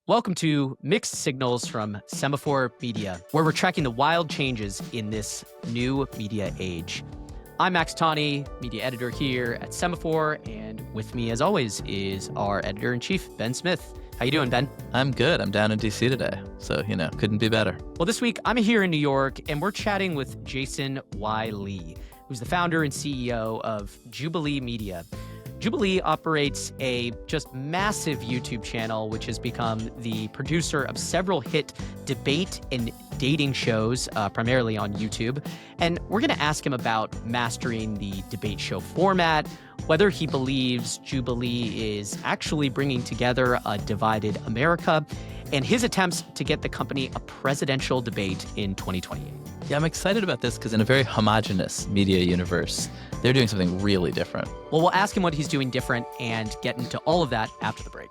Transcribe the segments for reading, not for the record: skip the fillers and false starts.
Welcome to Mixed Signals from Semaphore Media, where we're tracking the wild changes in this new media age. I'm Max Tawney, media editor here at Semaphore, and with me, as always, is our editor-in-chief, Ben Smith. How you doing, Ben? I'm good. I'm down in D.C. today, so, couldn't be better. Well, this week, I'm here in New York, and we're chatting with Jason Y. Lee, who's the founder and CEO of Jubilee Media. Jubilee operates a just massive YouTube channel, which has become the producer of several hit debate and dating shows, primarily on YouTube. And we're going to ask him about mastering the debate show format, whether he believes Jubilee is actually bringing together a divided America, and his attempts to get the company a presidential debate in 2028. Yeah, I'm excited about this because in a very homogenous media universe, they're doing something really different. Well, we'll ask him what he's doing different and get into all of that after the break.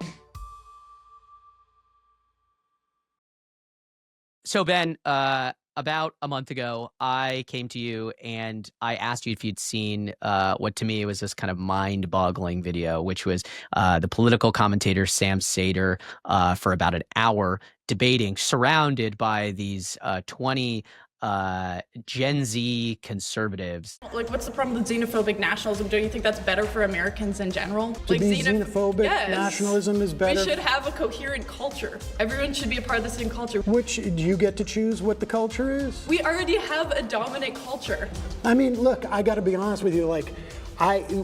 So, Ben, about a month ago, I came to you and I asked you if you'd seen what to me was this kind of mind-boggling video, which was the political commentator Sam Seder for about an hour debating, surrounded by these 20 Gen Z conservatives. Like, what's the problem with xenophobic nationalism? Don't you think that's better for Americans in general? To like, be xenophobic yes. nationalism is better. We should have a coherent culture. Everyone should be a part of the same culture. Which, do you get to choose what the culture is? We already have a dominant culture. I mean, look, I gotta be honest with you,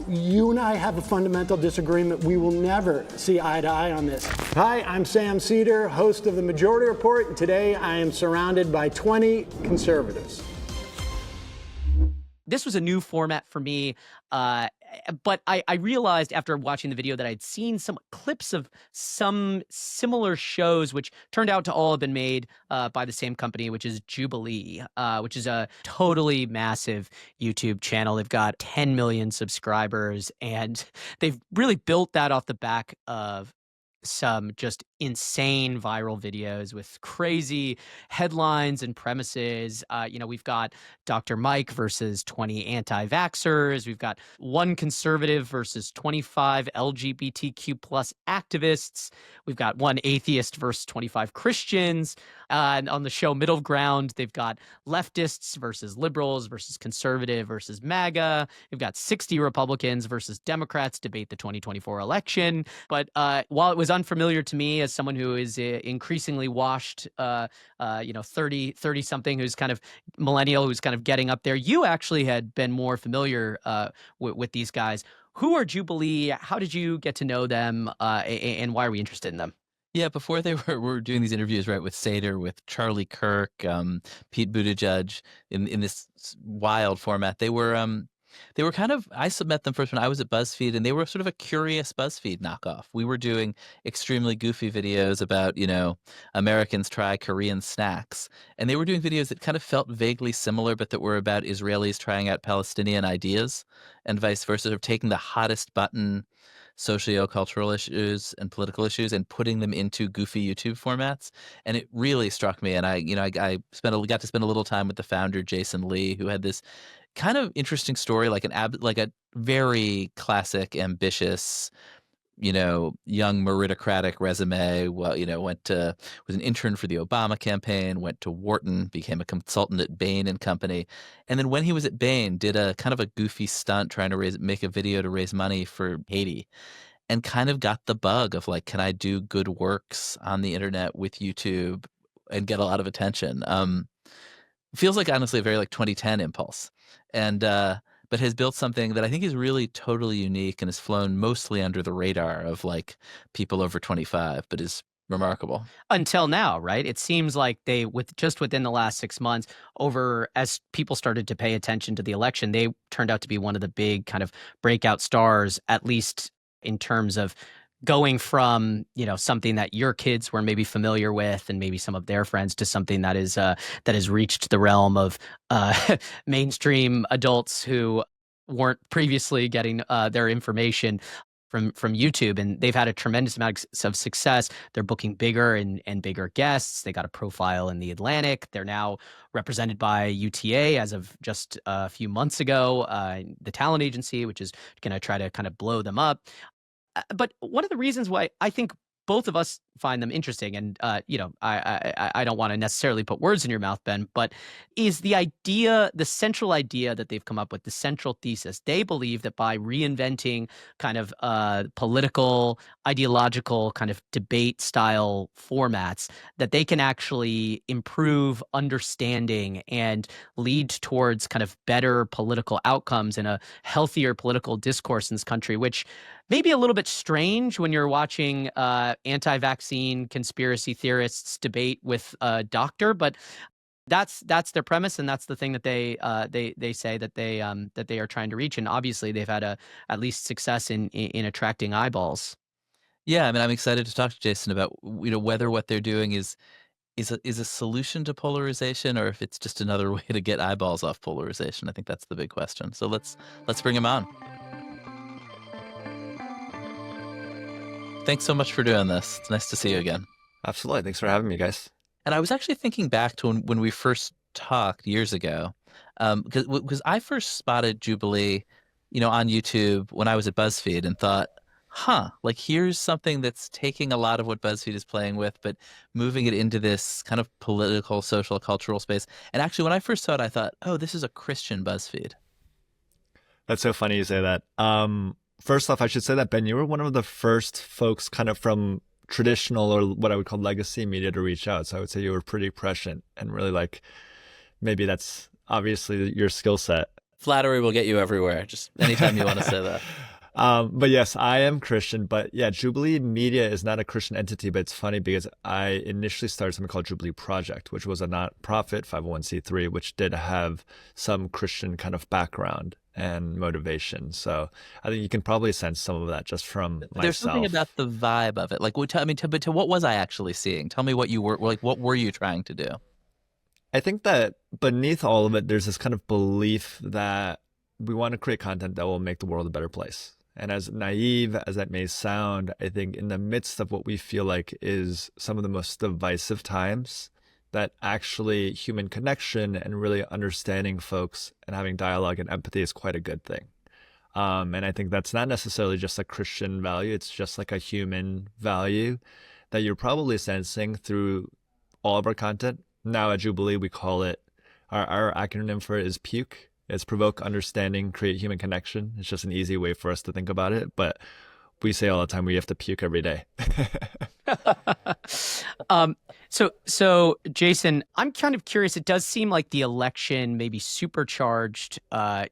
you and I have a fundamental disagreement. We will never see eye to eye on this. Hi, I'm Sam Seder, host of The Majority Report, and today I am surrounded by 20 conservatives. This was a new format for me, but I realized after watching the video that I'd seen some clips of some similar shows, which turned out to all have been made by the same company, which is Jubilee, which is a totally massive YouTube channel. They've got 10 million subscribers, and they've really built that off the back of some just insane viral videos with crazy headlines and premises. We've got Dr. Mike versus 20 anti-vaxxers. We've got one conservative versus 25 LGBTQ plus activists. We've got one atheist versus 25 Christians. And on the show Middle Ground, they've got leftists versus liberals versus conservative versus MAGA. We've got 60 Republicans versus Democrats debate the 2024 election. But while it was unfamiliar to me as someone who is increasingly washed, 30 something who's kind of millennial, who's kind of getting up there, you actually had been more familiar with these guys. Who are Jubilee? How did you get to know them? And why are we interested in them? Yeah, before they were doing these interviews, right, with Seder, with Charlie Kirk, Pete Buttigieg, in this wild format, they were kind of, I met them first when I was at BuzzFeed, and they were sort of a curious BuzzFeed knockoff. We were doing extremely goofy videos about, Americans try Korean snacks. And they were doing videos that kind of felt vaguely similar, but that were about Israelis trying out Palestinian ideas and vice versa, sort of taking the hottest button socio-cultural issues and political issues and putting them into goofy YouTube formats. And it really struck me. And I got to spend a little time with the founder, Jason Lee, who had this kind of interesting story, like a very classic, ambitious, young meritocratic resume. Well, was an intern for the Obama campaign, went to Wharton, became a consultant at Bain and Company. And then when he was at Bain, did a kind of a goofy stunt trying to make a video to raise money for Haiti, and kind of got the bug of like, can I do good works on the internet with YouTube and get a lot of attention? Feels like, honestly, a very like 2010 impulse. And but has built something that I think is really totally unique and has flown mostly under the radar of like people over 25, but is remarkable. Until now, right? It seems like within the last 6 months, as people started to pay attention to the election, they turned out to be one of the big kind of breakout stars, at least in terms of going from, something that your kids were maybe familiar with and maybe some of their friends to something that has reached the realm of mainstream adults who weren't previously getting their information from YouTube. And they've had a tremendous amount of success. They're booking bigger and bigger guests. They got a profile in The Atlantic. They're now represented by UTA as of just a few months ago, the talent agency, which is going to try to kind of blow them up. But one of the reasons why I think both of us find them interesting. And, I don't want to necessarily put words in your mouth, Ben, but is the central idea that they've come up with, the central thesis, they believe that by reinventing kind of political, ideological kind of debate style formats, that they can actually improve understanding and lead towards kind of better political outcomes and a healthier political discourse in this country, which may be a little bit strange when you're watching anti-vaccine conspiracy theorists debate with a doctor, but that's their premise, and that's the thing that they say that they are trying to reach, and obviously they've had at least success in attracting eyeballs. Yeah, I mean, I'm excited to talk to Jason about whether what they're doing is a solution to polarization, or if it's just another way to get eyeballs off polarization. I think that's the big question. So let's bring him on. Thanks so much for doing this. It's nice to see you again. Absolutely. Thanks for having me, guys. And I was actually thinking back to when we first talked years ago, because I first spotted Jubilee, on YouTube when I was at BuzzFeed, and thought, like here's something that's taking a lot of what BuzzFeed is playing with, but moving it into this kind of political, social, cultural space. And actually, when I first saw it, I thought, oh, this is a Christian BuzzFeed. That's so funny you say that. First off, I should say that, Ben, you were one of the first folks kind of from traditional, or what I would call legacy media, to reach out. So I would say you were pretty prescient, and really maybe that's obviously your skill set. Flattery will get you everywhere. Just anytime you want to say that. But yes, I am Christian, but yeah, Jubilee Media is not a Christian entity, but it's funny because I initially started something called Jubilee Project, which was a not-profit 501c3, which did have some Christian kind of background and motivation. So I think you can probably sense some of that just from myself. There's something about the vibe of it. Like, but what was I actually seeing? Tell me what you were, like, what were you trying to do? I think that beneath all of it, there's this kind of belief that we want to create content that will make the world a better place. And as naive as that may sound, I think in the midst of what we feel like is some of the most divisive times, that actually human connection and really understanding folks and having dialogue and empathy is quite a good thing. And I think that's not necessarily just a Christian value. It's just like a human value that you're probably sensing through all of our content. Now at Jubilee, we call it, our acronym for it is PUKE. It's provoke, understanding, create human connection. It's just an easy way for us to think about it. But we say all the time, we have to puke every day. So Jason, I'm kind of curious. It does seem like the election maybe supercharged,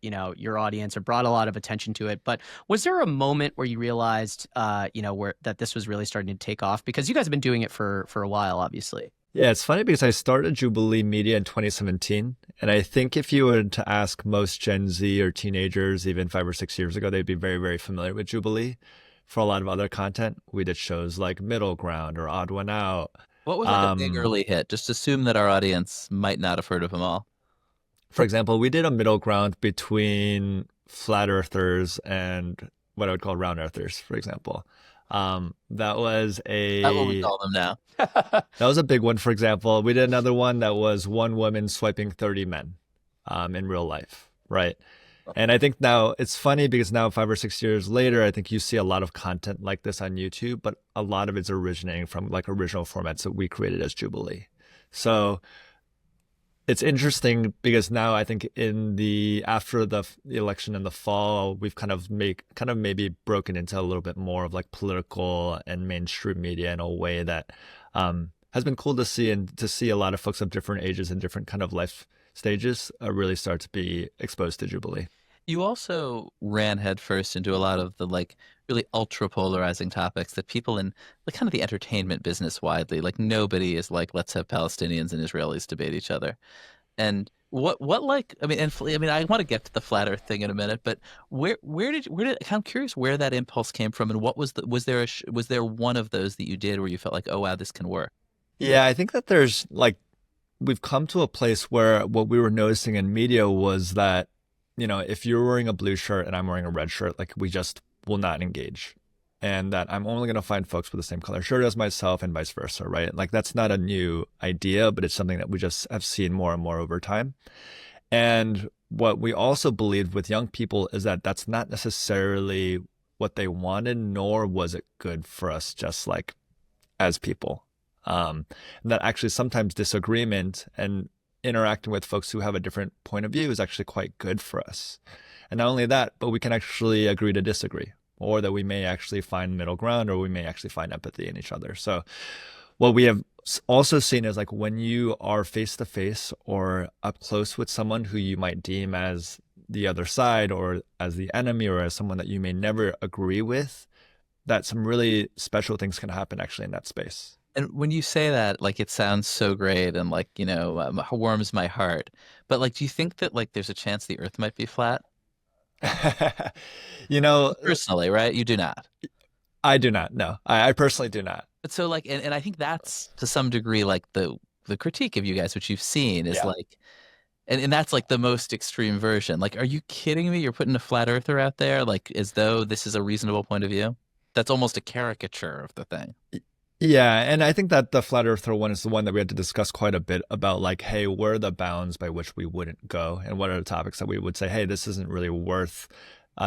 your audience, or brought a lot of attention to it. But was there a moment where you realized, that this was really starting to take off? Because you guys have been doing it for a while, obviously. Yeah, it's funny because I started Jubilee Media in 2017. And I think if you were to ask most Gen Z or teenagers, even 5 or 6 years ago, they'd be very, very familiar with Jubilee. For a lot of other content, we did shows like Middle Ground or Odd One Out. What was like a big early hit? Just assume that our audience might not have heard of them all. For example, we did a middle ground between flat earthers and what I would call round earthers, for example. That was That's what we call them now. That was a big one, for example. We did another one that was one woman swiping 30 men in real life, right? And I think now it's funny because now 5 or 6 years later, I think you see a lot of content like this on YouTube, but a lot of it's originating from like original formats that we created as Jubilee. So it's interesting because now I think after the election in the fall, we've kind of maybe broken into a little bit more of like political and mainstream media in a way that has been cool to see, and to see a lot of folks of different ages and different kind of life stages really start to be exposed to Jubilee. You also ran headfirst into a lot of the like really ultra polarizing topics that people in like kind of the entertainment business widely, like nobody is like, let's have Palestinians and Israelis debate each other. And what like, I mean, I want to get to the flat earth thing in a minute, but where did I'm curious where that impulse came from, and what was there one of those that you did where you felt like, oh wow, this can work? Yeah, I think that we've come to a place where what we were noticing in media was that, if you're wearing a blue shirt and I'm wearing a red shirt, like we just will not engage. And that I'm only going to find folks with the same color shirt as myself and vice versa, right? Like that's not a new idea, but it's something that we just have seen more and more over time. And what we also believed with young people is that that's not necessarily what they wanted, nor was it good for us just like as people. That actually sometimes disagreement and interacting with folks who have a different point of view is actually quite good for us. And not only that, but we can actually agree to disagree, or that we may actually find middle ground, or we may actually find empathy in each other. So what we have also seen is like when you are face to face or up close with someone who you might deem as the other side or as the enemy or as someone that you may never agree with, that some really special things can happen actually in that space. And when you say that, like, it sounds so great and like, warms my heart. But like, do you think that like there's a chance the Earth might be flat? Personally, right? You do not. I do not. No, I personally do not. But so like, and I think that's to some degree like the critique of you guys, which you've seen is like, and that's like the most extreme version. Like, are you kidding me? You're putting a flat earther out there, like as though this is a reasonable point of view? That's almost a caricature of the thing. Yeah, and I think that the flat earther one is the one that we had to discuss quite a bit about, like, hey, where are the bounds by which we wouldn't go? And what are the topics that we would say, hey, this isn't really worth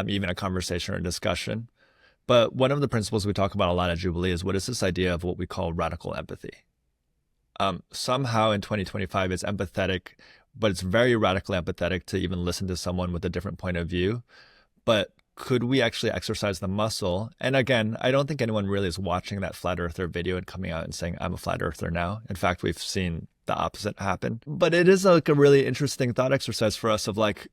even a conversation or a discussion? But one of the principles we talk about a lot at Jubilee is what is this idea of what we call radical empathy. Somehow in 2025, it's empathetic, but it's very radically empathetic to even listen to someone with a different point of view. But could we actually exercise the muscle? And again, I don't think anyone really is watching that flat earther video and coming out and saying, I'm a flat earther now. In fact, we've seen the opposite happen. But it is like a really interesting thought exercise for us of like,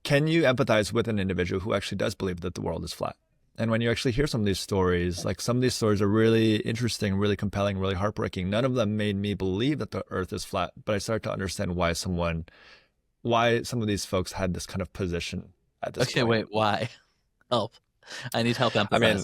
can you empathize with an individual who actually does believe that the world is flat? And when you actually hear some of these stories, like some of these stories are really interesting, really compelling, really heartbreaking. None of them made me believe that the earth is flat, but I started to understand why some of these folks had this kind of position. Okay, wait, why? Help. I need help empathizing. I mean,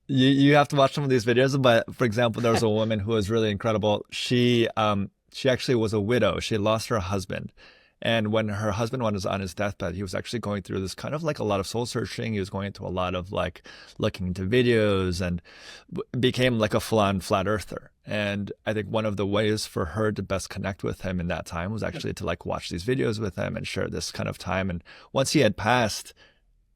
you have to watch some of these videos, but for example, there was a woman who was really incredible. She actually was a widow. She lost her husband. And when her husband was on his deathbed, he was actually going through this kind of like a lot of soul searching. He was going into a lot of like looking into videos and became like a full-on flat earther. And I think one of the ways for her to best connect with him in that time was actually to like watch these videos with him and share this kind of time. And once he had passed,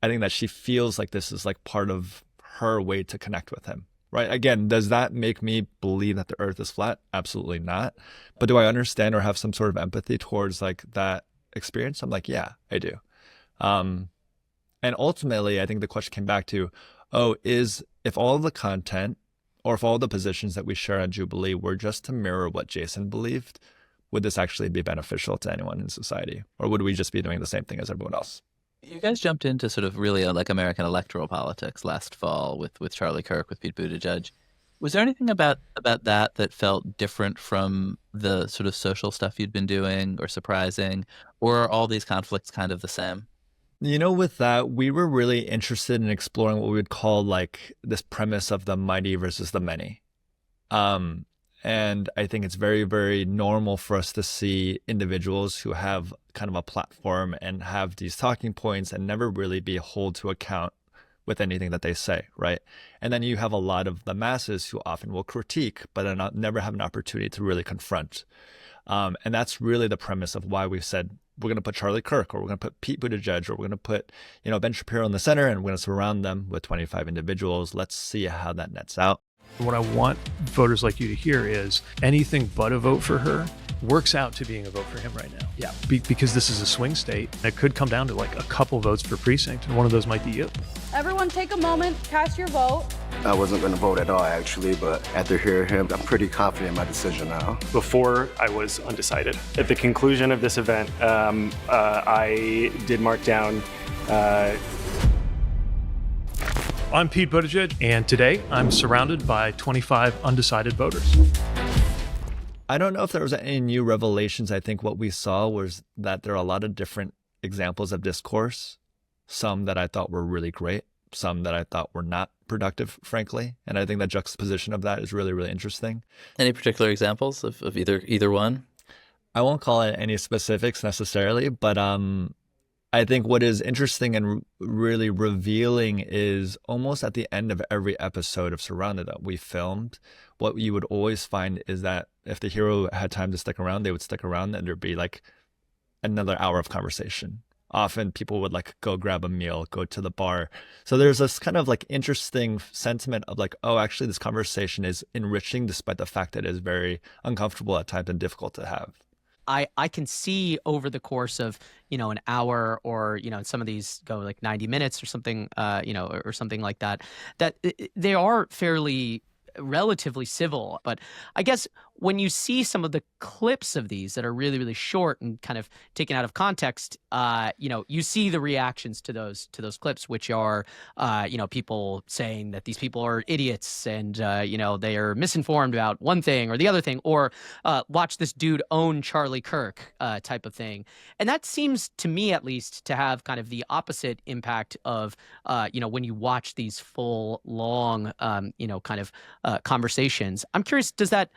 I think that she feels like this is like part of her way to connect with him. Right. Again, does that make me believe that the earth is flat? Absolutely not. But do I understand or have some sort of empathy towards like that experience? I'm like, yeah, I do. And ultimately, I think the question came back to, if all of the content or if all the positions that we share at Jubilee were just to mirror what Jason believed, would this actually be beneficial to anyone in society? Or would we just be doing the same thing as everyone else? You guys jumped into sort of really like American electoral politics last fall with Charlie Kirk, with Pete Buttigieg. Was there anything about that felt different from the sort of social stuff you'd been doing or surprising, or are all these conflicts kind of the same? With that, we were really interested in exploring what we would call like this premise of the mighty versus the many. And I think it's very, very normal for us to see individuals who have kind of a platform and have these talking points and never really be held to account with anything that they say, right? And then you have a lot of the masses who often will critique, but never have an opportunity to really confront. And that's really the premise of why we've said we're going to put Charlie Kirk, or we're going to put Pete Buttigieg, or we're going to put Ben Shapiro in the center, and we're going to surround them with 25 individuals. Let's see how that nets out. What I want voters like you to hear is anything but a vote for her works out to being a vote for him right now. Yeah. Because this is a swing state. It could come down to like a couple votes per precinct, and one of those might be you. Everyone take a moment, cast your vote. I wasn't going to vote at all, actually, but after hearing him, I'm pretty confident in my decision now. Before, I was undecided. At the conclusion of this event, I did mark down I'm Pete Buttigieg, and today I'm surrounded by 25 undecided voters. I don't know if there was any new revelations. I think what we saw was that there are a lot of different examples of discourse, some that I thought were really great, some that I thought were not productive, frankly. And I think that juxtaposition of that is really, really interesting. Any particular examples of either one? I won't call it any specifics necessarily, but I think what is interesting and really revealing is almost at the end of every episode of Surrounded that we filmed, what you would always find is that if the hero had time to stick around, they would stick around and there'd be like another hour of conversation often people would like go grab a meal, go to the bar. So there's this kind of like interesting sentiment of like, oh, actually this conversation is enriching despite the fact that it is very uncomfortable at times and difficult to have. I can see over the course of, an hour, or, some of these go like 90 minutes or something, or something like that, that they are fairly relatively civil. But I guess when you see some of the clips of these that are really, really short and kind of taken out of context, you see the reactions to those clips, which are, people saying that these people are idiots and, they are misinformed about one thing or the other thing, or watch this dude own Charlie Kirk type of thing. And that seems to me, at least, to have kind of the opposite impact of, when you watch these full, long, kind of conversations. I'm curious, does that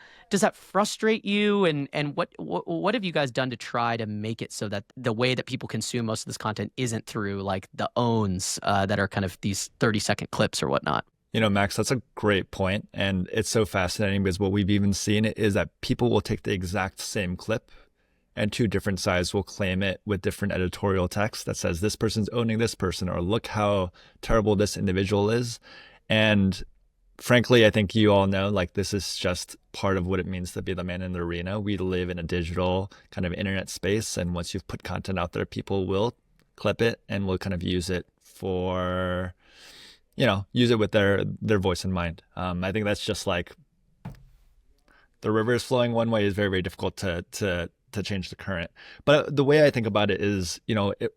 frustrate you, and what have you guys done to try to make it so that the way that people consume most of this content isn't through like the owns that are kind of these 30-second clips or whatnot? Max, that's a great point. And it's so fascinating because what we've even seen is that people will take the exact same clip and two different sides will claim it with different editorial text that says this person's owning this person, or look how terrible this individual is. And frankly, I think you all know, like, this is just part of what it means to be the man in the arena. We live in a digital kind of internet space. And once you've put content out there, people will clip it and will kind of use it for, use it with their voice in mind. I think that's just like the river is flowing one way is very, very difficult to change the current. But the way I think about it is,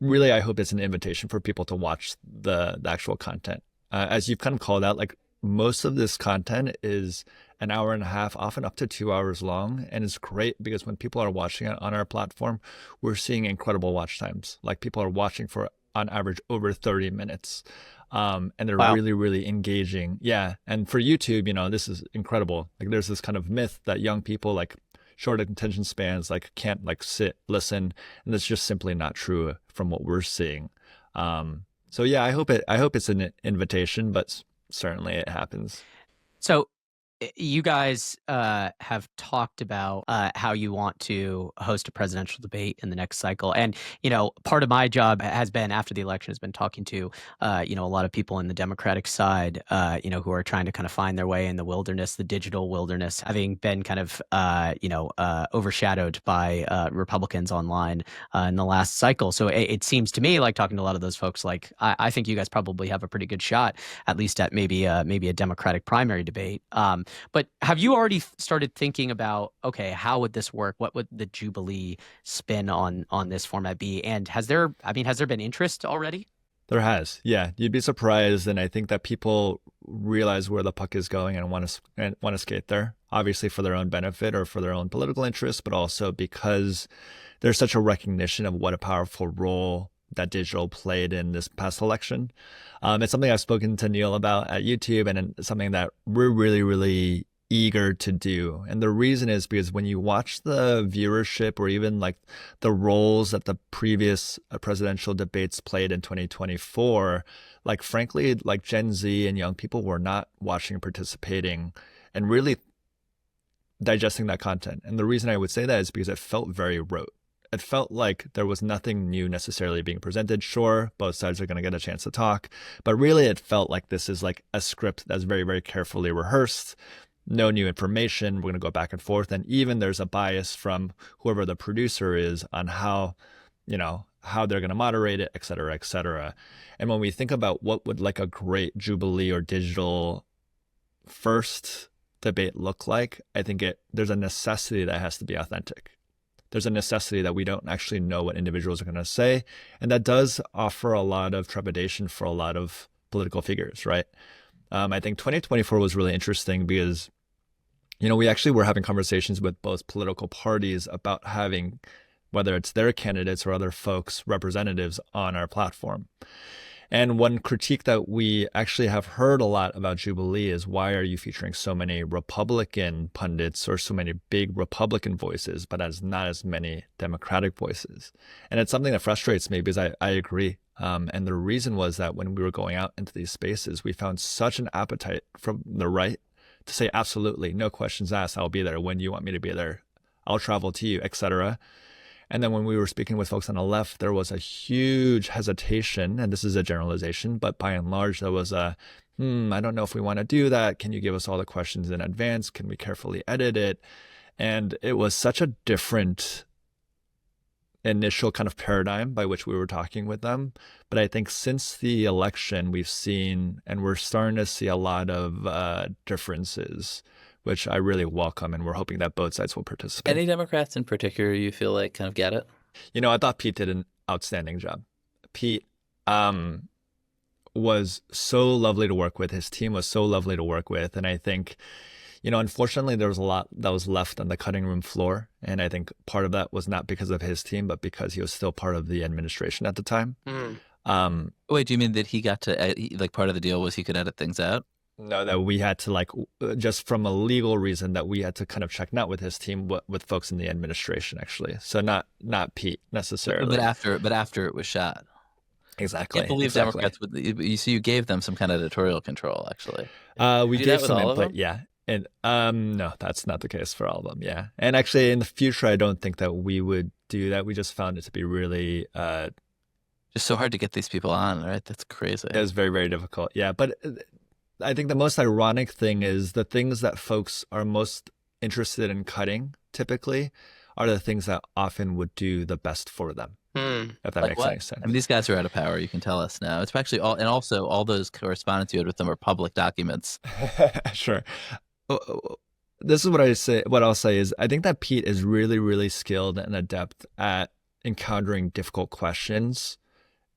really, I hope it's an invitation for people to watch the actual content. As you've kind of called out, like, most of this content is an hour and a half, often up to 2 hours long. And it's great because when people are watching it on our platform, we're seeing incredible watch times. Like, people are watching for, on average, over 30 minutes. And they're really, really engaging. Yeah. And for YouTube, this is incredible. Like, there's this kind of myth that young people, like, short attention spans, like, can't like sit, listen. And that's just simply not true from what we're seeing. So yeah, I hope it's an invitation, but certainly it happens. So you guys have talked about how you want to host a presidential debate in the next cycle. And, part of my job has been, after the election, has been talking to, a lot of people in the Democratic side, who are trying to kind of find their way in the wilderness, the digital wilderness, having been kind of, overshadowed by Republicans online in the last cycle. So it seems to me, like, talking to a lot of those folks, like, I think you guys probably have a pretty good shot, at least at maybe a Democratic primary debate. But have you already started thinking about, okay, how would this work? What would the Jubilee spin on this format be? And has there been interest already? There has. Yeah. You'd be surprised. And I think that people realize where the puck is going and want to skate there, obviously for their own benefit or for their own political interests, but also because there's such a recognition of what a powerful role that digital played in this past election. It's something I've spoken to Neil about at YouTube, and it's something that we're really, really eager to do. And the reason is because when you watch the viewership or even like the roles that the previous presidential debates played in 2024, like, frankly, like, Gen Z and young people were not watching and participating and really digesting that content. And the reason I would say that is because it felt very rote. It felt like there was nothing new necessarily being presented. Sure, both sides are going to get a chance to talk, but really it felt like this is like a script that's very, very carefully rehearsed. No new information. We're going to go back and forth. And even there's a bias from whoever the producer is on how they're going to moderate it, et cetera, et cetera. And when we think about what would like a great Jubilee or digital first debate look like, I think there's a necessity that has to be authentic. There's a necessity that we don't actually know what individuals are going to say. And that does offer a lot of trepidation for a lot of political figures, right? I think 2024 was really interesting because, we actually were having conversations with both political parties about having, whether it's their candidates or other folks, representatives on our platform. And one critique that we actually have heard a lot about Jubilee is, why are you featuring so many Republican pundits or so many big Republican voices, but not as many Democratic voices? And it's something that frustrates me because I agree. And the reason was that when we were going out into these spaces, we found such an appetite from the right to say, absolutely, no questions asked, I'll be there. When do you want me to be there? I'll travel to you, etc. And then when we were speaking with folks on the left, there was a huge hesitation, and this is a generalization, but by and large, there was a, I don't know if we want to do that. Can you give us all the questions in advance? Can we carefully edit it? And it was such a different initial kind of paradigm by which we were talking with them. But I think since the election, we've seen, and we're starting to see a lot of differences, which I really welcome, and we're hoping that both sides will participate. Any Democrats in particular you feel like kind of get it? You know, I thought Pete did an outstanding job. Pete was so lovely to work with. His team was so lovely to work with. And I think, you know, unfortunately, there was a lot that was left on the cutting room floor. And I think part of that was not because of his team, but because he was still part of the administration at the time. Wait, do you mean that he got to, like, part of the deal was he could edit things out? No, that we had to, like, just from a legal reason, that we had to kind of check, not with his team, but with folks in the administration, actually. So not Pete necessarily. But after it was shot. Exactly. I can't believe exactly. Democrats would. You gave them some kind of editorial control, actually. We gave some input, yeah. And no, that's not the case for all of them, yeah. And actually, in the future, I don't think that we would do that. We just found it to be really just so hard to get these people on, right? That's crazy. It was very, very difficult, yeah. But I think the most ironic thing is the things that folks are most interested in cutting typically are the things that often would do the best for them. If that makes any sense. I mean, these guys are out of power. You can tell us now. It's actually all, and also all those correspondence you had with them are public documents. Sure. This is what I say. What I'll say is, I think that Pete is really, really skilled and adept at encountering difficult questions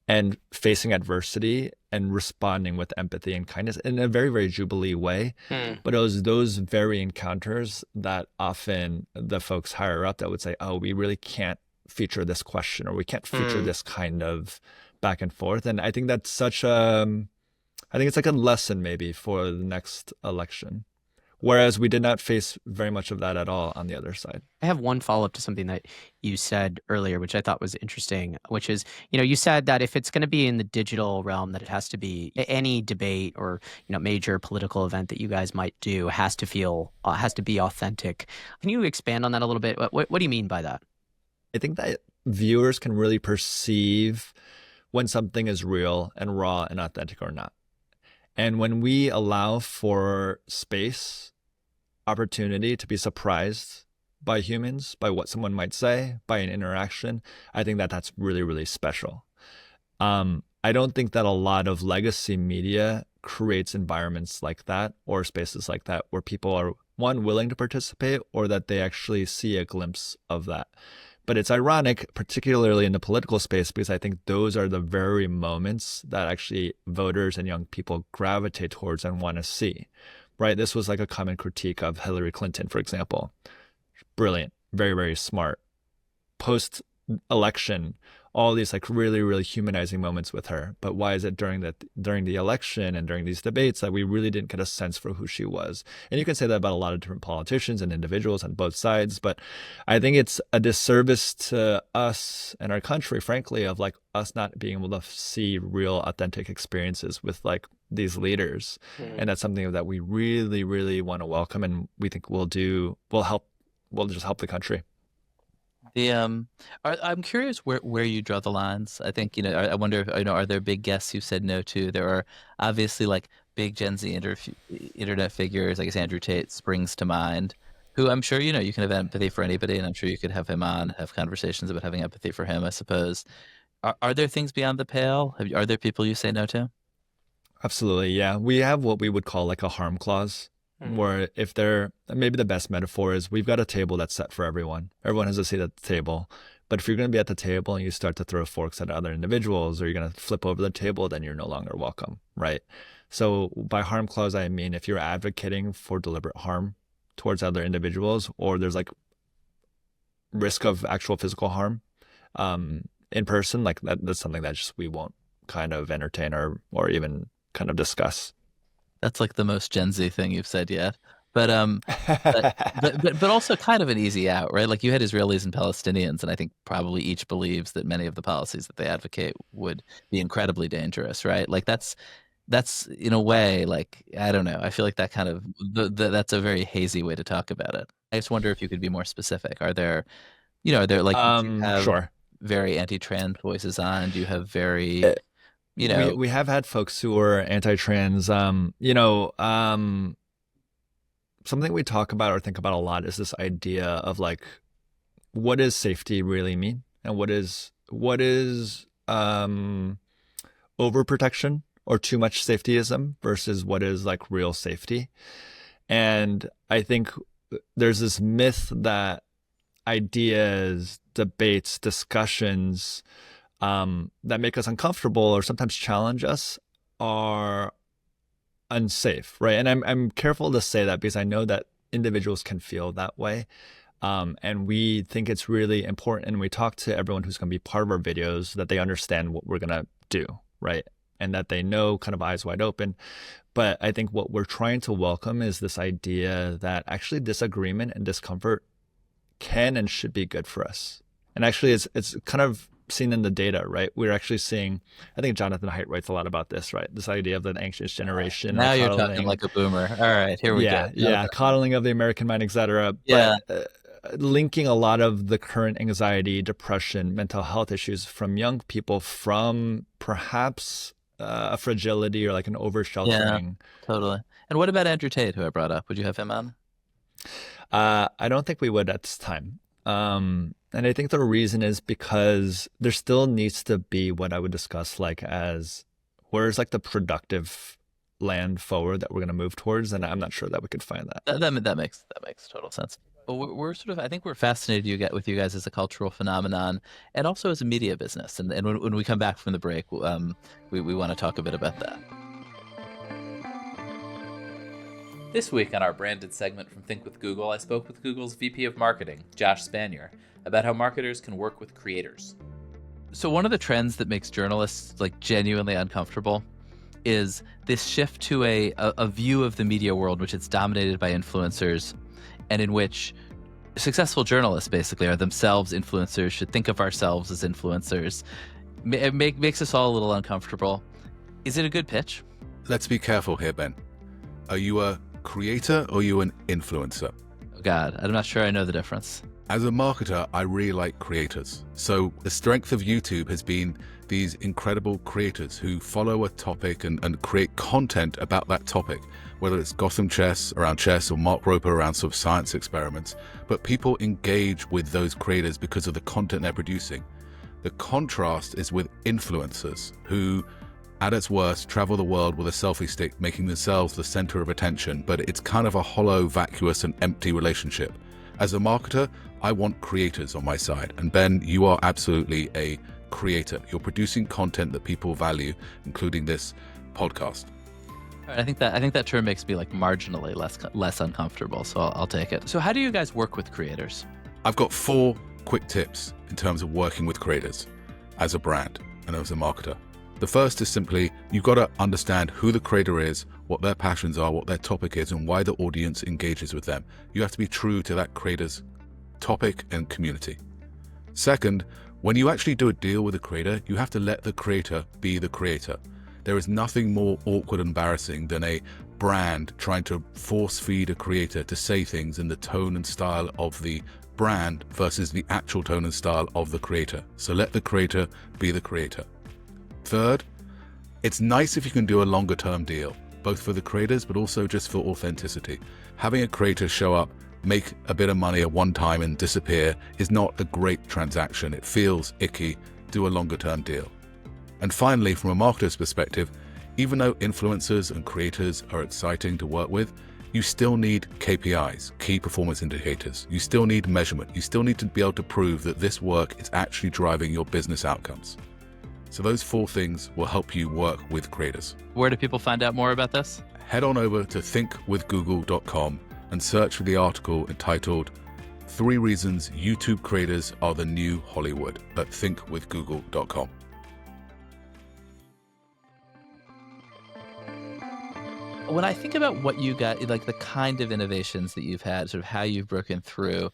and facing adversity and responding with empathy and kindness in a very, very Jubilee way. But it was those very encounters that often the folks higher up that would say, oh, we really can't feature this question, or we can't feature this kind of back and forth. And I think that's such I think it's like a lesson maybe for the next election. Whereas we did not face very much of that at all on the other side. I have one follow-up to something that you said earlier, which I thought was interesting, which is, you know, you said that if it's going to be in the digital realm, that it has to be any debate or, you know, major political event that you guys might do has to be authentic. Can you expand on that a little bit? What do you mean by that? I think that viewers can really perceive when something is real and raw and authentic or not. And when we allow for space, opportunity to be surprised by humans, by what someone might say, by an interaction, I think that that's really, really special. I don't think that a lot of legacy media creates environments like that or spaces like that where people are, one, willing to participate, or that they actually see a glimpse of that. But it's ironic, particularly in the political space, because I think those are the very moments that actually voters and young people gravitate towards and want to see, right? This was like a common critique of Hillary Clinton, for example. Brilliant, very, very smart. Post-election, all these like really, really humanizing moments with her. But why is it during the election and during these debates that we really didn't get a sense for who she was? And you can say that about a lot of different politicians and individuals on both sides. But I think it's a disservice to us and our country, frankly, of like us not being able to see real, authentic experiences with like these leaders. And that's something that we really, really want to welcome, and we think will just help the country. I'm curious where you draw the lines. I think, I wonder, are there big guests you said no to? There are obviously like big Gen Z internet figures. I guess Andrew Tate springs to mind, who I'm sure, you can have empathy for anybody, and I'm sure you could have him on, have conversations about having empathy for him, I suppose. Are there things beyond the pale? Are there people you say no to? Absolutely, yeah. We have what we would call like a harm clause. Where if maybe the best metaphor is we've got a table that's set for everyone. Everyone has a seat at the table. But if you're going to be at the table and you start to throw forks at other individuals, or you're going to flip over the table, then you're no longer welcome, right? So by harm clause, I mean if you're advocating for deliberate harm towards other individuals, or there's like risk of actual physical harm in person, like that's something that just we won't kind of entertain or even kind of discuss. That's like the most Gen Z thing you've said yet. But also kind of an easy out, right? Like you had Israelis and Palestinians, and I think probably each believes that many of the policies that they advocate would be incredibly dangerous, right? Like that's in a way, like, I don't know. I feel like that kind of that's a very hazy way to talk about it. I just wonder if you could be more specific. Are there You know, they're like, do you have Sure. very anti-trans voices on? Do you have very, you know, We have had folks who are anti-trans. Something we talk about or think about a lot is this idea of like, what does safety really mean, and what is overprotection or too much safetyism versus what is like real safety. And I think there's this myth that ideas, debates, discussions that make us uncomfortable or sometimes challenge us are unsafe, right? And I'm careful to say that because I know that individuals can feel that way. And we think it's really important, and we talk to everyone who's going to be part of our videos that they understand what we're going to do, right? And that they know kind of eyes wide open. But I think what we're trying to welcome is this idea that actually disagreement and discomfort can and should be good for us. And actually it's kind of seen in the data, right? We're actually seeing, I think Jonathan Haidt writes a lot about this, right? This idea of an anxious generation. now you're talking like a boomer. All right, here we go. Yeah, coddling of the American mind, etc. Yeah. But linking a lot of the current anxiety, depression, mental health issues from young people from perhaps a fragility or like an over-sheltering. Yeah, totally. And what about Andrew Tate, who I brought up? Would you have him on? I don't think we would at this time. And I think the reason is because there still needs to be what I would discuss like as where's like the productive land forward that we're going to move towards, and I'm not sure that we could find that. That makes total sense. Well, we're sort of, I think we're fascinated with you guys as a cultural phenomenon and also as a media business. And when we come back from the break, we want to talk a bit about that. This week on our branded segment from Think with Google, I spoke with Google's VP of Marketing, Josh Spanier, about how marketers can work with creators. So one of the trends that makes journalists like genuinely uncomfortable is this shift to a view of the media world which it's dominated by influencers, and in which successful journalists basically are themselves influencers, should think of ourselves as influencers. It makes us all a little uncomfortable. Is it a good pitch? Let's be careful here, Ben. Are you a creator or are you an influencer? Oh God, I'm not sure I know the difference. As a marketer, I really like creators. So the strength of YouTube has been these incredible creators who follow a topic and create content about that topic, whether it's Gotham Chess around chess or Mark Roper around sort of science experiments. But people engage with those creators because of the content they're producing. The contrast is with influencers who, at its worst, travel the world with a selfie stick, making themselves the center of attention, but it's kind of a hollow, vacuous, and empty relationship. As a marketer, I want creators on my side. And Ben, you are absolutely a creator. You're producing content that people value, including this podcast. All right, I think that term makes me like marginally less uncomfortable, so I'll take it. So how do you guys work with creators? I've got 4 quick tips in terms of working with creators as a brand and as a marketer. The first is simply, you've got to understand who the creator is, what their passions are, what their topic is, and why the audience engages with them. You have to be true to that creator's topic and community. Second, when you actually do a deal with a creator, you have to let the creator be the creator. There is nothing more awkward and embarrassing than a brand trying to force feed a creator to say things in the tone and style of the brand versus the actual tone and style of the creator. So let the creator be the creator. Third, it's nice if you can do a longer term deal, both for the creators but also just for authenticity. Having a creator show up, make a bit of money at one time and disappear is not a great transaction. It feels icky. Do a longer term deal. And finally, from a marketer's perspective, even though influencers and creators are exciting to work with, you still need KPIs, key performance indicators. You still need measurement. You still need to be able to prove that this work is actually driving your business outcomes. So those 4 things will help you work with creators. Where do people find out more about this? Head on over to thinkwithgoogle.com and search for the article entitled 3 Reasons YouTube Creators Are the New Hollywood at thinkwithgoogle.com. When I think about what you got, like the kind of innovations that you've had, sort of how you've broken through,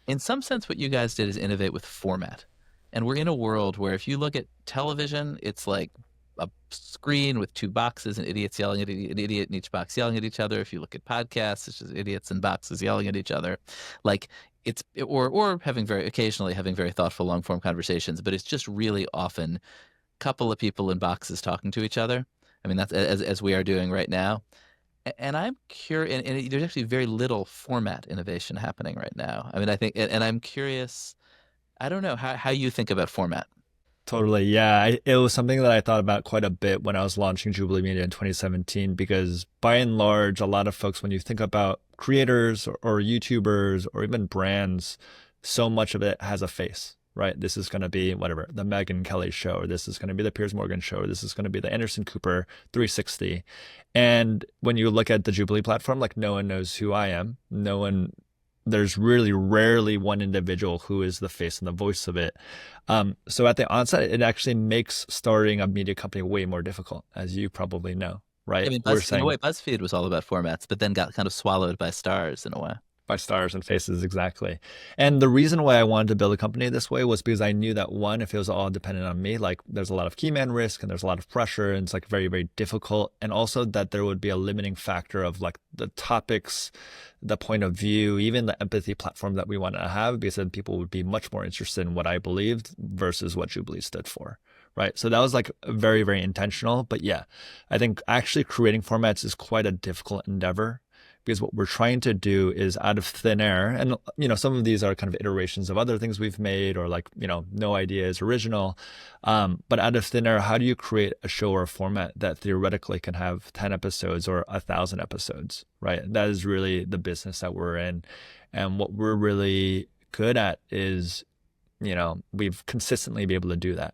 in some sense what you guys did is innovate with format. And we're in a world where if you look at television, it's like a screen with two boxes and idiots yelling at an idiot in each box yelling at each other. If you look at podcasts, it's just idiots in boxes yelling at each other. Like or occasionally having very thoughtful long form conversations, but it's just really often a couple of people in boxes talking to each other. I mean, that's as we are doing right now. And I'm curious, and there's actually very little format innovation happening right now. I mean, I think, and I'm curious, I don't know how you think about format. Totally. Yeah. It was something that I thought about quite a bit when I was launching Jubilee Media in 2017, because by and large, a lot of folks, when you think about creators or YouTubers or even brands, so much of it has a face, right? This is going to be whatever, the Megyn Kelly show, or this is going to be the Piers Morgan show, or this is going to be the Anderson Cooper 360. And when you look at the Jubilee platform, like no one knows who I am. There's really rarely one individual who is the face and the voice of it. So at the onset, it actually makes starting a media company way more difficult, as you probably know, right? I mean, in a way, BuzzFeed was all about formats, but then got kind of swallowed by stars in a way. By stars and faces, exactly. And the reason why I wanted to build a company this way was because I knew that, one, if it was all dependent on me, like there's a lot of key man risk and there's a lot of pressure and it's like very, very difficult. And also that there would be a limiting factor of like the topics, the point of view, even the empathy platform that we wanted to have, because then people would be much more interested in what I believed versus what Jubilee stood for. Right. So that was like very, very intentional. But yeah, I think actually creating formats is quite a difficult endeavor, because what we're trying to do is out of thin air, and some of these are kind of iterations of other things we've made, or like no idea is original, but out of thin air, how do you create a show or a format that theoretically can have 10 episodes or 1,000 episodes, right? That is really the business that we're in, and what we're really good at is we've consistently been able to do that,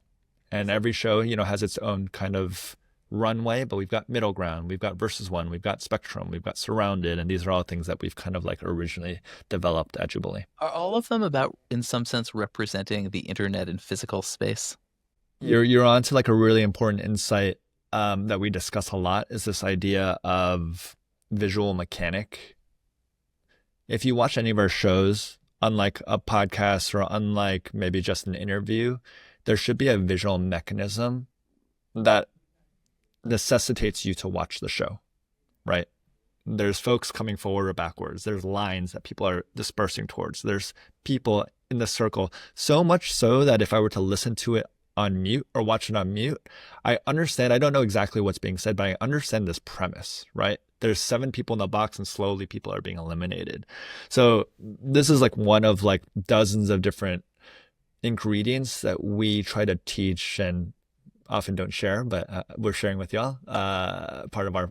and every show has its own kind of runway, but we've got middle ground, we've got versus one, we've got spectrum, we've got surrounded, and these are all things that we've kind of like originally developed at Jubilee. Are all of them about, in some sense, representing the internet in physical space? You're on to like a really important insight that we discuss a lot, is this idea of visual mechanic. If you watch any of our shows, unlike a podcast or unlike maybe just an interview, there should be a visual mechanism that necessitates you to watch the show, right? There's folks coming forward or backwards. There's lines that people are dispersing towards. There's people in the circle. So much so that if I were to listen to it on mute or watch it on mute, I understand. I don't know exactly what's being said, but I understand this premise, right? There's 7 people in the box and slowly people are being eliminated. So this is like one of like dozens of different ingredients that we try to teach and often don't share, but we're sharing with y'all, part of our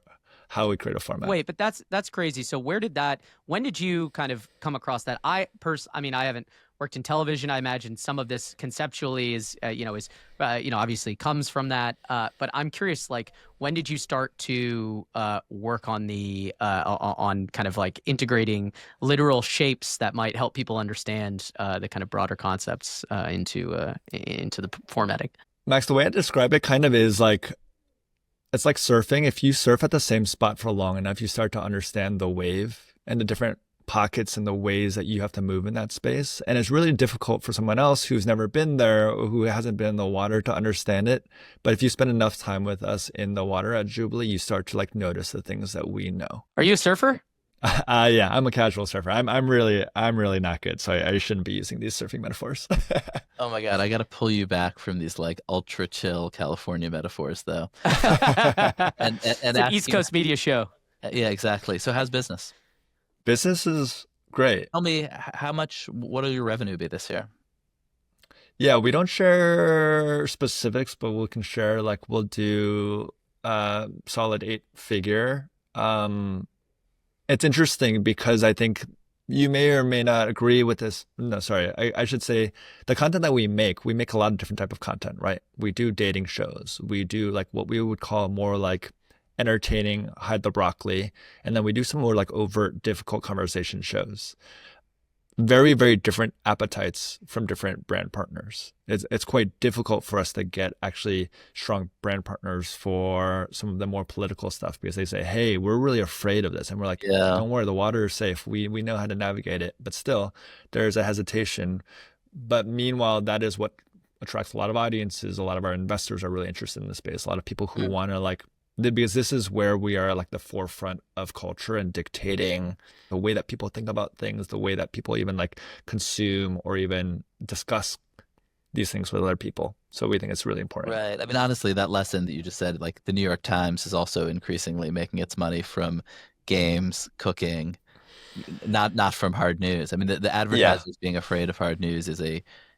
how we create a format. Wait, but that's crazy. So when did you kind of come across that? I mean, I haven't worked in television. I imagine some of this conceptually is obviously comes from that. But I'm curious, like, when did you start to work on on kind of like integrating literal shapes that might help people understand the kind of broader concepts into the formatting? Max, the way I describe it kind of is like, it's like surfing. If you surf at the same spot for long enough, you start to understand the wave and the different pockets and the ways that you have to move in that space. And it's really difficult for someone else who's never been there or who hasn't been in the water to understand it. But if you spend enough time with us in the water at Jubilee, you start to like notice the things that we know. Are you a surfer? Yeah, I'm a casual surfer. I'm really not good, so I shouldn't be using these surfing metaphors. Oh my God, I got to pull you back from these like ultra chill California metaphors, though. and it's an East Coast media show. Yeah, exactly. So how's business? Business is great. Tell me what will your revenue be this year? Yeah, we don't share specifics, but we can share like we'll do solid 8-figure. It's interesting because I think you may or may not agree with this. No, sorry. I should say the content that we make a lot of different type of content, right? We do dating shows. We do like what we would call more like entertaining, hide the broccoli. And then we do some more like overt, difficult conversation shows. Very, very different appetites from different brand partners. It's quite difficult for us to get actually strong brand partners for some of the more political stuff, because they say, hey, we're really afraid of this. And we're like, don't worry, the water is safe. We know how to navigate it. But still, there's a hesitation. But meanwhile, that is what attracts a lot of audiences. A lot of our investors are really interested in the space. A lot of people who want to like, because this is where we are like the forefront of culture and dictating the way that people think about things, the way that people even like consume or even discuss these things with other people. So we think it's really important. Right. I mean, honestly, that lesson that you just said, like the New York Times is also increasingly making its money from games, cooking, not from hard news. I mean, the advertisers being afraid of hard news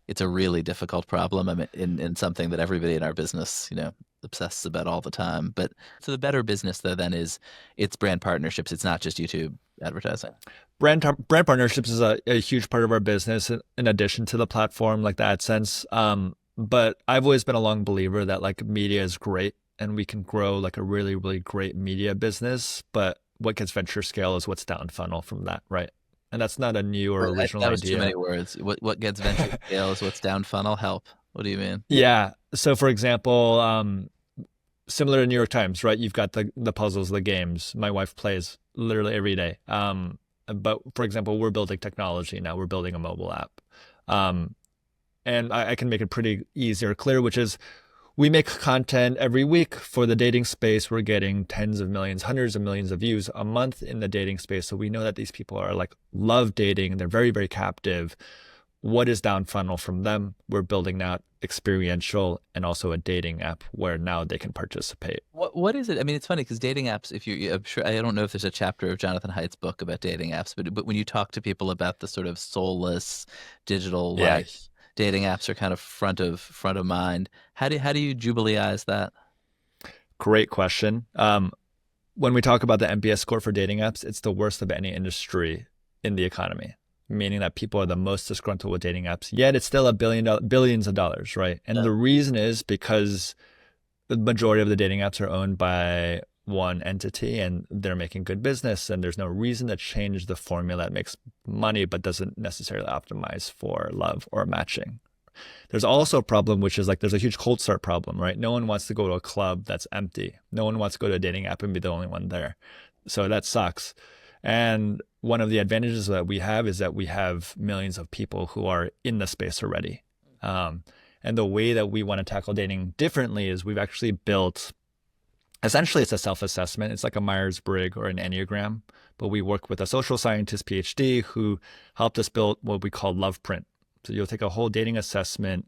it's a really difficult problem. I mean, in something that everybody in our business, obsesses about all the time. But so the better business though then is it's brand partnerships. It's not just YouTube advertising. Brand partnerships is a huge part of our business in addition to the platform like the AdSense. But I've always been a long believer that like media is great and we can grow like a really, really great media business. But what gets venture scale is what's down funnel from that, right? And that's not a new or original that was idea. Too many words. What gets venture scale is what's down funnel. Help. What do you mean? Yeah. So for example, similar to New York Times, right? You've got the puzzles, the games. My wife plays literally every day. But for example, we're building technology now. We're building a mobile app. And I can make it pretty easy or clear, which is we make content every week for the dating space. We're getting tens of millions, hundreds of millions of views a month in the dating space. So we know that these people are like love dating. They're very, very captive. What is down funnel from them? We're building out experiential and also a dating app where now they can participate. What is it? I mean, it's funny because dating apps, I'm sure, I don't know if there's a chapter of Jonathan Haidt's book about dating apps, but when you talk to people about the sort of soulless digital life, dating apps are kind of front of mind. How do you Jubileeize that? Great question. When we talk about the NPS score for dating apps, it's the worst of any industry in the economy, meaning that people are the most disgruntled with dating apps. Yet it's still billions of dollars, right? And the reason is because the majority of the dating apps are owned by one entity and they're making good business, and there's no reason to change the formula that makes money but doesn't necessarily optimize for love or matching. There's also a problem, which is like there's a huge cold start problem, right? No one wants to go to a club that's empty. No one wants to go to a dating app and be the only one there. So that sucks. And one of the advantages that we have is that we have millions of people who are in the space already. And the way that we want to tackle dating differently is we've actually built, essentially it's a self-assessment. It's like a Myers-Briggs or an Enneagram, but we work with a social scientist PhD who helped us build what we call love print. So you'll take a whole dating assessment,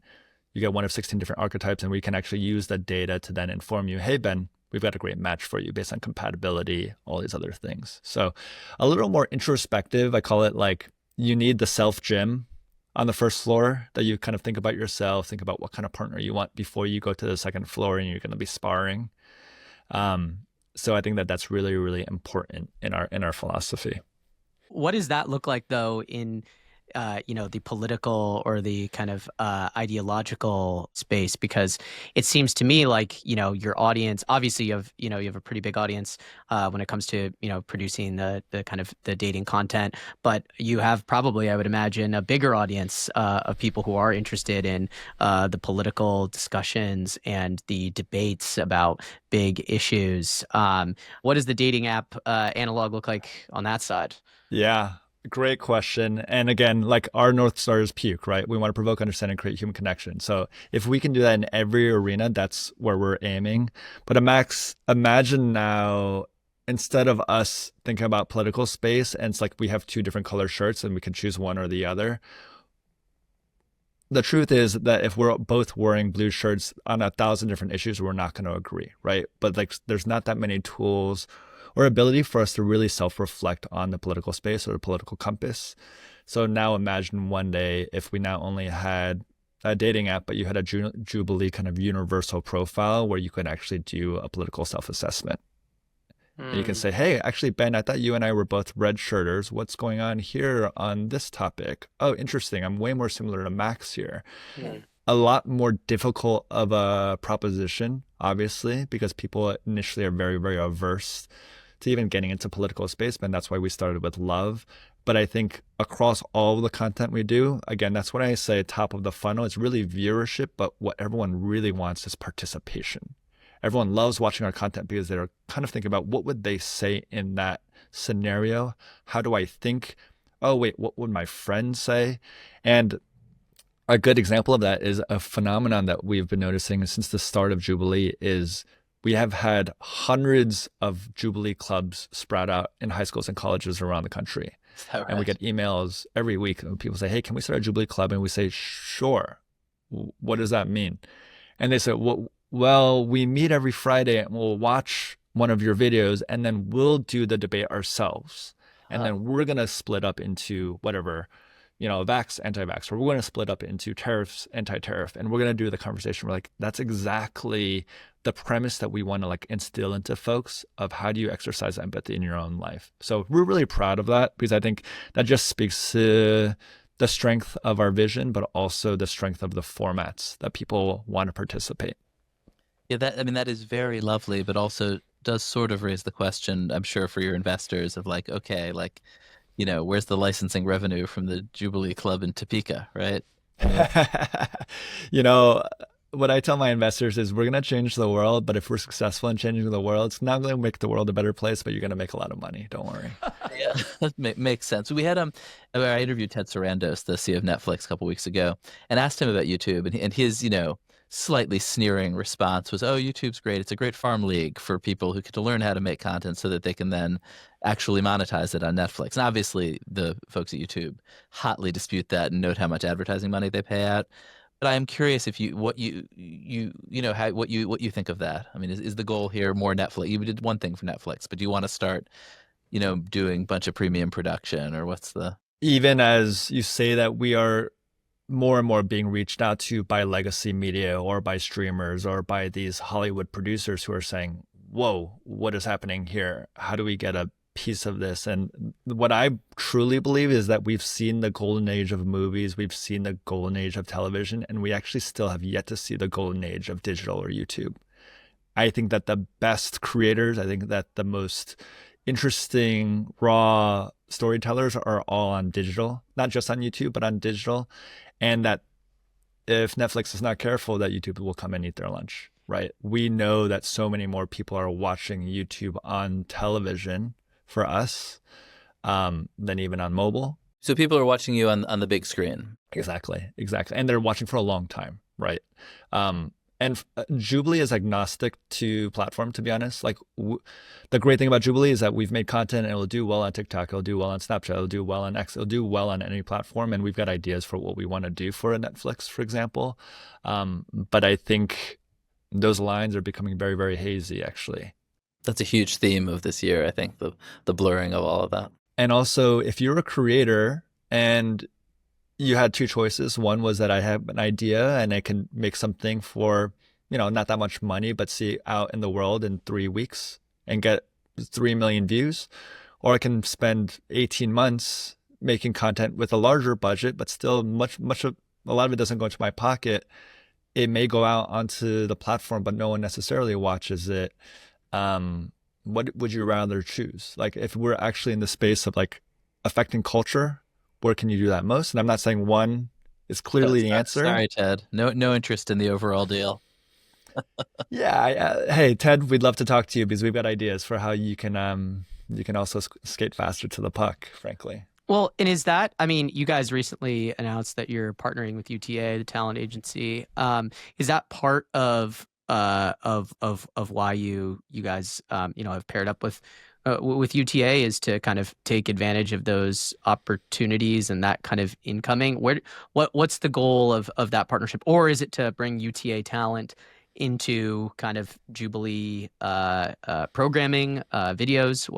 you get one of 16 different archetypes, and we can actually use the data to then inform you, hey, Ben, we've got a great match for you based on compatibility, all these other things. So a little more introspective. I call it like you need the self gym on the first floor that you kind of think about yourself, think about what kind of partner you want before you go to the second floor and you're going to be sparring. So I think that that's really, really important in our philosophy. What does that look like though in the political or the kind of ideological space? Because it seems to me like, your audience, obviously you have a pretty big audience when it comes to, producing the kind of the dating content, but you have probably, I would imagine, a bigger audience of people who are interested in the political discussions and the debates about big issues. What does the dating app analog look like on that side? Yeah. Great question. And again, like our North Star is puke, right? We want to provoke, understand, and create human connection. So if we can do that in every arena, that's where we're aiming. But Max, imagine now, instead of us thinking about political space, and it's like we have two different color shirts and we can choose one or the other. The truth is that if we're both wearing blue shirts on 1,000 different issues, we're not going to agree, right? But like, there's not that many tools or ability for us to really self-reflect on the political space or the political compass. So now imagine one day if we not only had a dating app, but you had a Jubilee kind of universal profile where you could actually do a political self-assessment. And you can say, hey, actually, Ben, I thought you and I were both red shirters. What's going on here on this topic? Oh, interesting. I'm way more similar to Max here. A lot more difficult of a proposition, obviously, because people initially are very, very averse to even getting into political space, and that's why we started with love. But I think across all the content we do, again, that's when I say top of the funnel, it's really viewership, but what everyone really wants is participation. Everyone loves watching our content because they're kind of thinking about what would they say in that scenario? How do I think? Oh, wait, what would my friend say? And a good example of that is a phenomenon that we've been noticing since the start of Jubilee is we have had hundreds of Jubilee clubs sprout out in high schools and colleges around the country. Right? And we get emails every week and people say, hey, can we start a Jubilee club? And we say, sure. What does that mean? And they say, well, we meet every Friday and we'll watch one of your videos and then we'll do the debate ourselves. And then we're going to split up into whatever, vax, anti-vax, or we're going to split up into tariffs, anti-tariff, and we're going to do the conversation. We're like, that's exactly the premise that we want to instill into folks of how do you exercise empathy in your own life. So we're really proud of that because I think that just speaks to the strength of our vision, but also the strength of the formats that people want to participate. Yeah, that is very lovely, but also does sort of raise the question, I'm sure, for your investors of okay, where's the licensing revenue from the Jubilee Club in Topeka, right? What I tell my investors is we're going to change the world, but if we're successful in changing the world, it's not going to make the world a better place, but you're going to make a lot of money. Don't worry. Yeah, that makes sense. We had I interviewed Ted Sarandos, the CEO of Netflix, a couple weeks ago, and asked him about YouTube, and his slightly sneering response was, oh, YouTube's great. It's a great farm league for people who get to learn how to make content so that they can then actually monetize it on Netflix. And obviously the folks at YouTube hotly dispute that and note how much advertising money they pay out. But I am curious if what you think of that. I mean, is the goal here more Netflix? You did one thing for Netflix, but do you want to start, doing a bunch of premium production, or what's the... Even as you say that, we are more and more being reached out to by legacy media or by streamers or by these Hollywood producers who are saying, whoa, what is happening here? How do we get a piece of this? And what I truly believe is that we've seen the golden age of movies, we've seen the golden age of television, and we actually still have yet to see the golden age of digital or YouTube. I think that the best creators, I think that the most interesting, raw storytellers are all on digital, not just on YouTube, but on digital. And that if Netflix is not careful, that YouTube will come and eat their lunch, right? We know that so many more people are watching YouTube on television for us than even on mobile. So people are watching you on the big screen. Exactly. And they're watching for a long time, right? And Jubilee is agnostic to platform, to be honest. The great thing about Jubilee is that we've made content and it'll do well on TikTok, it'll do well on Snapchat, it'll do well on X, it'll do well on any platform. And we've got ideas for what we want to do for a Netflix, for example. But I think those lines are becoming very, very hazy, actually. That's a huge theme of this year, I think, the blurring of all of that. And also, if you're a creator and you had two choices. One was that I have an idea and I can make something for, not that much money, but see out in the world in 3 weeks and get 3 million views. Or I can spend 18 months making content with a larger budget, but still a lot of it doesn't go into my pocket. It may go out onto the platform, but no one necessarily watches it. What would you rather choose? If we're actually in the space of affecting culture, where can you do that most? And I'm not saying one is clearly the answer. Sorry, Ted. No interest in the overall deal. Yeah. Hey, Ted, we'd love to talk to you because we've got ideas for how you can also skate faster to the puck, frankly. Well, and you guys recently announced that you're partnering with UTA, the talent agency. Is that part of why you guys have paired up with UTA, is to kind of take advantage of those opportunities and that kind of incoming? What's the goal of that partnership? Or is it to bring UTA talent into kind of Jubilee programming, videos?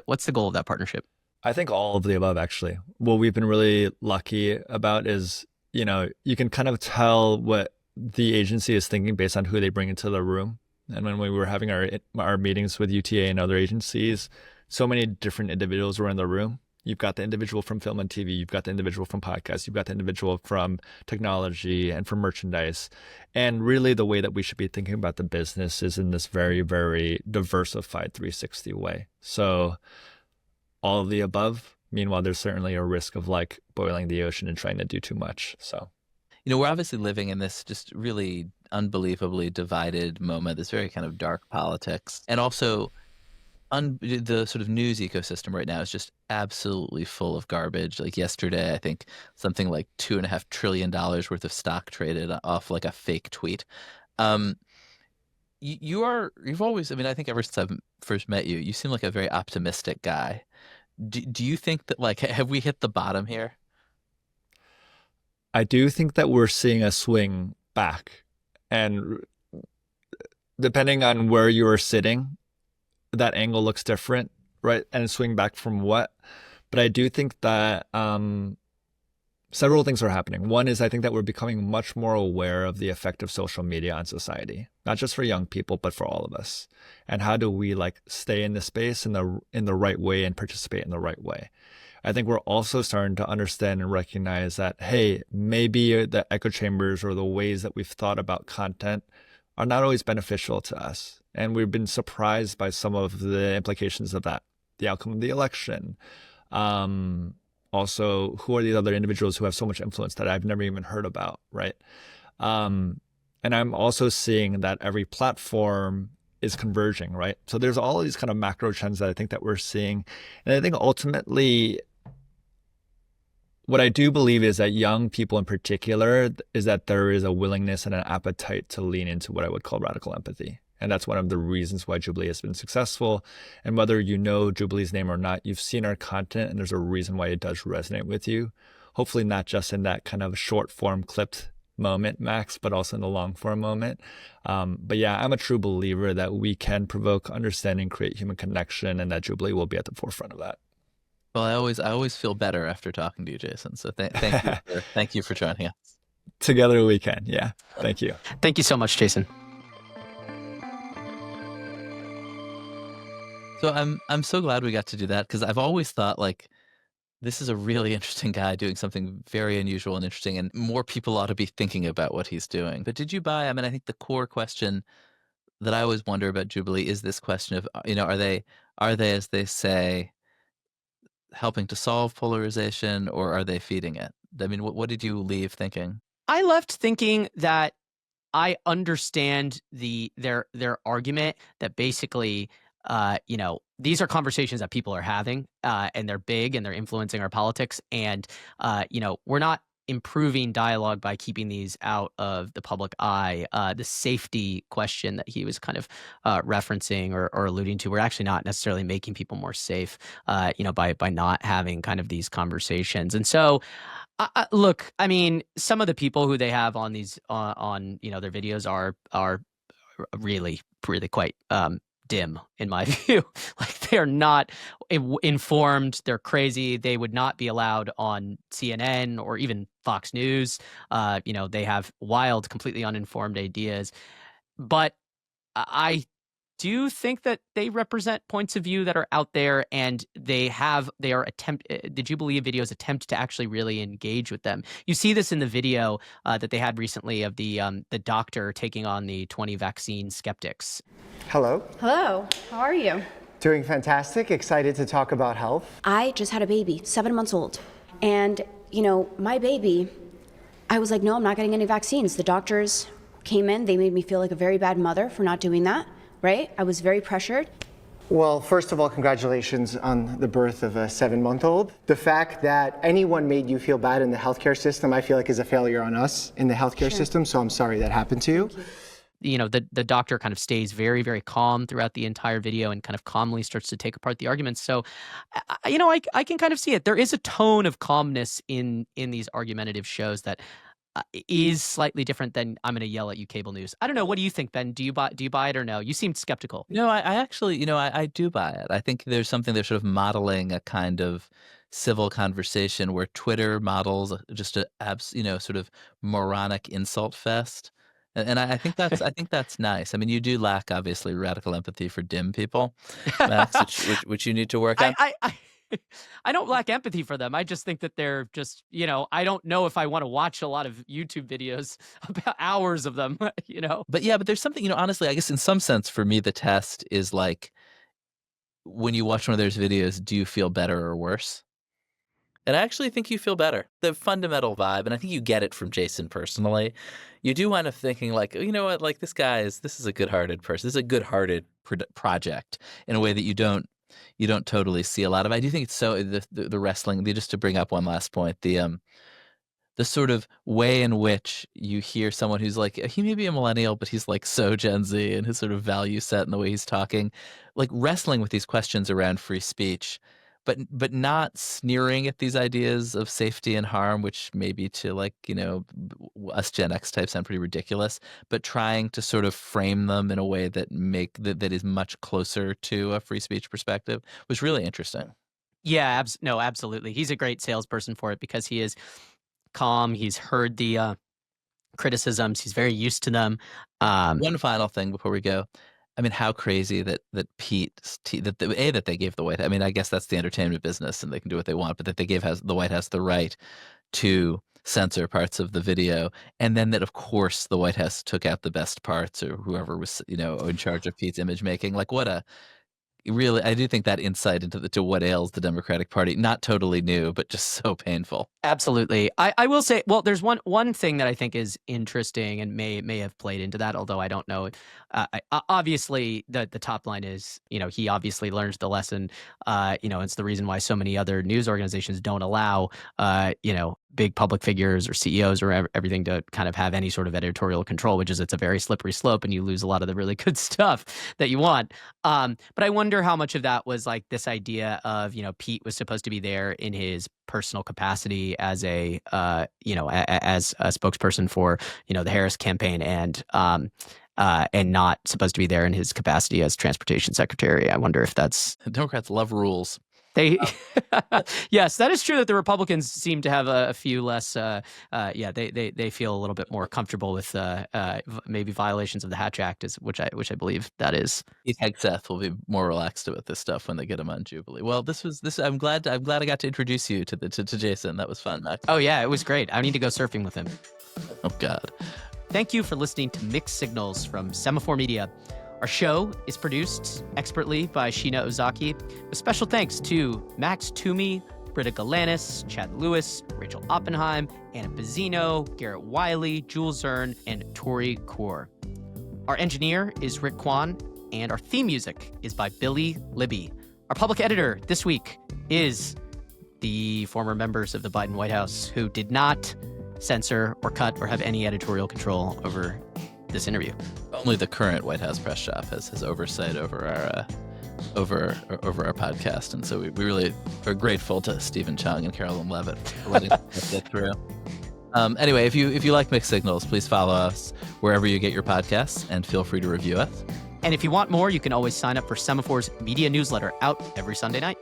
What's the goal of that partnership? I think all of the above, actually. What we've been really lucky about is, you can kind of tell what the agency is thinking based on who they bring into the room. And when we were having our meetings with UTA and other agencies, so many different individuals were in the room. You've got the individual from film and TV, you've got the individual from podcasts, you've got the individual from technology and from merchandise. And really the way that we should be thinking about the business is in this very, very diversified 360 way. So all of the above. Meanwhile, there's certainly a risk of boiling the ocean and trying to do too much. So, we're obviously living in this just really unbelievably divided moment, this very kind of dark politics. And also, the sort of news ecosystem right now is just absolutely full of garbage. Like yesterday, I think something like $2.5 trillion worth of stock traded off like a fake tweet. Um, you've always, I mean, I think ever since I've first met you, you seem like a very optimistic guy. Do you think that, like, have we hit the bottom here? I do think that we're seeing a swing back, and depending on where you are sitting, that angle looks different, right? And swing back from what? But I do think that several things are happening. One is I think that we're becoming much more aware of the effect of social media on society, not just for young people, but for all of us. And how do we like stay in the space in the right way and participate in the right way? I think we're also starting to understand and recognize that, hey, maybe the echo chambers or the ways that we've thought about content are not always beneficial to us. And we've been surprised by some of the implications of that, the outcome of the election. Also, who are these other individuals who have so much influence that I've never even heard about, right? And I'm also seeing that every platform is converging, right? So there's all of these kind of macro trends that I think that we're seeing. And I think ultimately, what I do believe is that young people in particular, is that there is a willingness and an appetite to lean into what I would call radical empathy. And that's one of the reasons why Jubilee has been successful. And whether you know Jubilee's name or not, you've seen our content and there's a reason why it does resonate with you. Hopefully not just in that kind of short form clipped moment, Max, but also in the long form moment. But yeah, I'm a true believer that we can provoke understanding, create human connection, and that Jubilee will be at the forefront of that. Well, I always feel better after talking to you, Jason. So thank you for joining us. Together we can. Yeah. Thank you. Thank you so much, Jason. So I'm so glad we got to do that, because I've always thought like this is a really interesting guy doing something very unusual and interesting, and more people ought to be thinking about what he's doing. But did you buy? I mean, I think the core question that I always wonder about Jubilee is this question of, are they, as they say, helping to solve polarization, or are they feeding it? I mean, what did you leave thinking? I left thinking that I understand their argument that basically, these are conversations that people are having, and they're big and they're influencing our politics. And, we're not improving dialogue by keeping these out of the public eye. The safety question that he was kind of referencing or alluding to, we're actually not necessarily making people more safe, by not having kind of these conversations. And so, look, I mean, some of the people who they have on these on their videos are really quite dim in my view. Like, they're not informed. They're crazy. They would not be allowed on CNN or even Fox News. They have wild, completely uninformed ideas. But I do think that they represent points of view that are out there, and the Jubilee videos attempt to actually really engage with them. You see this in the video that they had recently of the doctor taking on the 20 vaccine skeptics. Hello. Hello, how are you? Doing fantastic. Excited to talk about health. I just had a baby, 7 months old. And, my baby, I was like, no, I'm not getting any vaccines. The doctors came in, they made me feel like a very bad mother for not doing that, right? I was very pressured. Well, first of all, congratulations on the birth of a 7-month-old. The fact that anyone made you feel bad in the healthcare system, I feel like is a failure on us in the healthcare system. So I'm sorry that happened to you. The doctor kind of stays very, very calm throughout the entire video and kind of calmly starts to take apart the arguments. So, I can kind of see it. There is a tone of calmness in these argumentative shows that is slightly different than I'm going to yell at you, cable news. I don't know. What do you think, Ben? Do you buy it or no? You seemed skeptical. No, I actually, I do buy it. I think there's something they're sort of modeling a kind of civil conversation where Twitter models just a sort of moronic insult fest. And I think that's nice. I mean, you do lack, obviously, radical empathy for dim people, Max, which you need to work on. I don't lack empathy for them. I just think that they're just, I don't know if I want to watch a lot of YouTube videos about hours of them, But yeah, but there's something, honestly, I guess in some sense for me, the test is like, when you watch one of those videos, do you feel better or worse? And I actually think you feel better. The fundamental vibe, and I think you get it from Jason personally, you do wind up thinking like, you know what, like this is a good-hearted person. This is a good-hearted project in a way that you don't totally see a lot of. I do think it's so the wrestling, just to bring up one last point, the sort of way in which you hear someone who's like, he may be a millennial, but he's like so Gen Z and his sort of value set and the way he's talking, like wrestling with these questions around free speech, but not sneering at these ideas of safety and harm, which maybe to like, you know, us Gen X types sound pretty ridiculous, but trying to sort of frame them in a way that that is much closer to a free speech perspective was really interesting. Yeah, no, absolutely. He's a great salesperson for it because he is calm. He's heard the criticisms. He's very used to them. One final thing before we go. I mean, how crazy that that they gave the White House. I mean, I guess that's the entertainment business and they can do what they want, but that they gave the White House the right to censor parts of the video. And then that, of course, the White House took out the best parts, or whoever was, you know, in charge of Pete's image making. Like, what a really, I do think that insight into what ails the Democratic Party, not totally new, but just so painful. Absolutely. I will say, well, there's one thing that I think is interesting and may have played into that, although I don't know. Obviously, the top line is, you know, he obviously learns the lesson. You know, it's the reason why so many other news organizations don't allow, you know, big public figures or CEOs or everything to kind of have any sort of editorial control, which is it's a very slippery slope and you lose a lot of the really good stuff that you want. But I wonder how much of that was like this idea of, you know, Pete was supposed to be there in his personal capacity as a, you know, as a spokesperson for, you know, the Harris campaign and not supposed to be there in his capacity as transportation secretary. I wonder if that's... Democrats love rules. They, yes, that is true that the Republicans seem to have a few less, they feel a little bit more comfortable with maybe violations of the Hatch Act, which I believe that is. Pete Hegseth will be more relaxed about this stuff when they get him on Jubilee. Well, this. I'm glad I got to introduce you to Jason. That was fun, Max. Oh yeah, it was great. I need to go surfing with him. Oh God. Thank you for listening to Mixed Signals from Semaphore Media. Our show is produced expertly by Sheena Ozaki, with special thanks to Max Toomey, Britta Galanis, Chad Lewis, Rachel Oppenheim, Anna Pizzino, Garrett Wiley, Jules Zern, and Tori Kaur. Our engineer is Rick Kwan, and our theme music is by Billy Libby. Our public editor this week is the former members of the Biden White House who did not censor or cut or have any editorial control over this interview. Only the current White House press shop has oversight over our podcast, and so we really are grateful to Stephen Chung and Carolyn Levitt for letting us get through. Anyway, if you like Mixed Signals, please follow us wherever you get your podcasts, and feel free to review us. And if you want more, you can always sign up for Semaphore's media newsletter out every Sunday night.